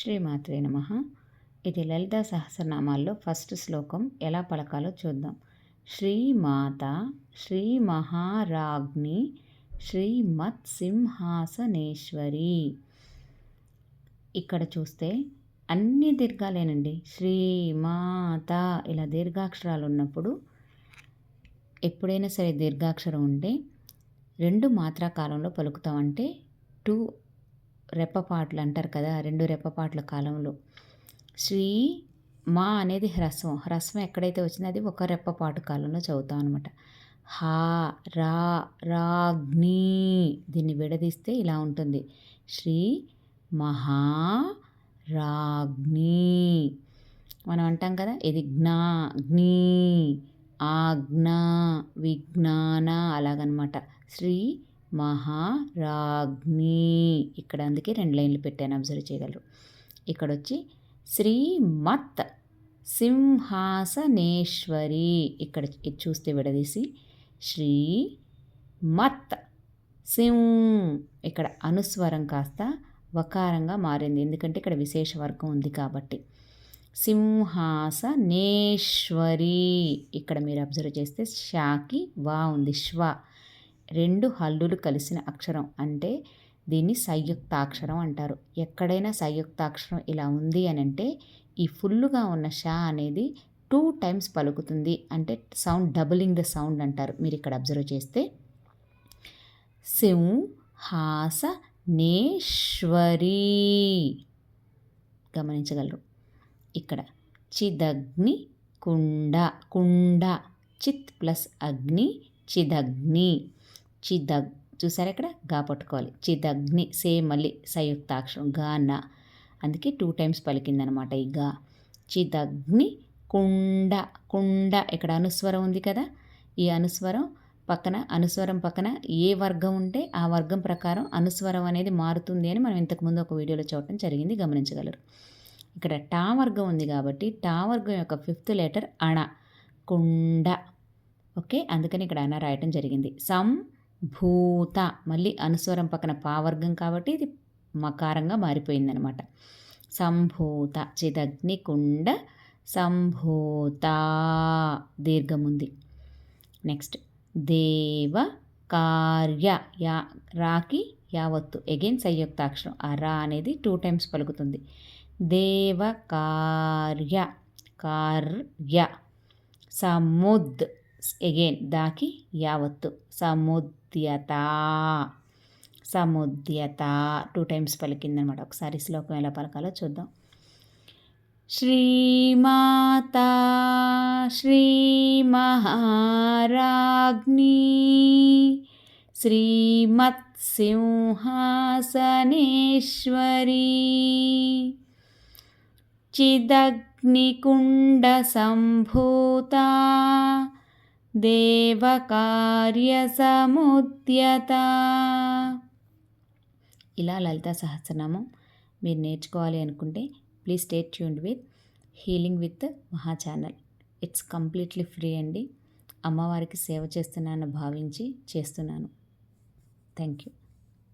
శ్రీమాత్రే నమః. ఇది లలితా సహస్రనామాల్లో ఫస్ట్ శ్లోకం ఎలా పలకాలో చూద్దాం. శ్రీమాత శ్రీ మహారాజ్ఞి శ్రీమత్సింహాసనేశ్వరి. ఇక్కడ చూస్తే అన్ని దీర్ఘాలేనండి. శ్రీమాత ఇలా దీర్ఘాక్షరాలు ఉన్నప్పుడు ఎప్పుడైనా సరే దీర్ఘాక్షరం ఉంటే 2 మాత్రా కాలంలో పలుకుతాం. అంటే 2 రెప్పపాట్లు అంటారు కదా, 2 రెప్పపాట్ల కాలంలో. శ్రీ మా అనేది హ్రస్వం ఎక్కడైతే వచ్చిందో అది ఒక రెప్పపాటు కాలంలో చదువుతాం అనమాట. హా రా రాగ్ని, దీన్ని విడదీస్తే ఇలా ఉంటుంది. శ్రీ మహా రాగ్ని. మనం అంటాం కదా, ఇది జ్ఞా గ్ని ఆజ్ఞ విజ్ఞాన అలాగనమాట. శ్రీ మహారాజ్ఞి. ఇక్కడ అందుకే 2 లైన్లు పెట్టాను, అబ్జర్వ్ చేయగలరు. ఇక్కడ వచ్చి శ్రీమత్ సింహాసనేశ్వరి. ఇక్కడ ఇది చూస్తే విడదీసి శ్రీ మత్ సిం, ఇక్కడ అనుస్వరం కాస్త వకారంగా మారింది, ఎందుకంటే ఇక్కడ విశేష వర్గం ఉంది కాబట్టి. సింహాసనేశ్వరి. ఇక్కడ మీరు అబ్జర్వ్ చేస్తే షాకి వా ఉంది, శ్వ 2 హల్లులు కలిసిన అక్షరం, అంటే దీన్ని సంయుక్తాక్షరం అంటారు. ఎక్కడైనా సంయుక్తాక్షరం ఇలా ఉంది అని అంటే ఈ ఫుల్లుగా ఉన్న షా అనేది 2 టైమ్స్ పలుకుతుంది, అంటే సౌండ్ డబులింగ్ ద సౌండ్ అంటారు. మీరు ఇక్కడ అబ్జర్వ్ చేస్తే సింహాసనేశ్వరి గమనించగలరు. ఇక్కడ చిదగ్ని కుండ, కుండ చిత్ ప్లస్ అగ్ని చిదగ్ని. చూసారా, ఇక్కడ గా పట్టుకోవాలి. చిదగ్ని సేమ్ మళ్ళీ సంయుక్తాక్షరం గా నా, అందుకే 2 టైమ్స్ పలికిందనమాట ఈ గా. చిదగ్ని కుండ, కుండ ఇక్కడ అనుస్వరం ఉంది కదా, ఈ అనుస్వరం పక్కన ఏ వర్గం ఉంటే ఆ వర్గం ప్రకారం అనుస్వరం అనేది మారుతుంది అని మనం ఇంతకుముందు ఒక వీడియోలో చూడటం జరిగింది, గమనించగలరు. ఇక్కడ టా వర్గం ఉంది కాబట్టి టా వర్గం యొక్క 5th లెటర్ అణ, కుండ. ఓకే, అందుకని ఇక్కడ అణ రాయటం జరిగింది. సంభూత మళ్ళీ అనుస్వరం పక్కన పావర్గం కాబట్టి ఇది మకారంగా మారిపోయిందనమాట. సంభూత చిదగ్ని కుండ సంభూత దీర్ఘముంది. నెక్స్ట్ దేవ కార్య, యా రాకి యావత్తు అగైన్ సంయుక్తాక్షరం. ఆ రా అనేది 2 టైమ్స్ పలుకుతుంది. దేవ కార్య కార్య. సముద్ అగైన్ దాకి యావత్తు, సముద్యత సముద్యత 2 టైమ్స్ పలికిందనమాట. ఒకసారి శ్లోకం ఎలా పలకాలో చూద్దాం. శ్రీమాత శ్రీ మహారాజ్ఞి శ్రీమత్సింహాసనేశ్వరి. చిదగ్నికుండ సంభూత దేవకార్య సముద్యత. ఇలా లలితా సహస్రనామం మీరు నేర్చుకోవాలి అనుకుంటే please stay tuned with healing with మహా ఛానల్. ఇట్స్ కంప్లీట్లీ ఫ్రీ అండి. అమ్మవారికి సేవ చేస్తున్నానని భావించి చేస్తున్నాను. Thank you.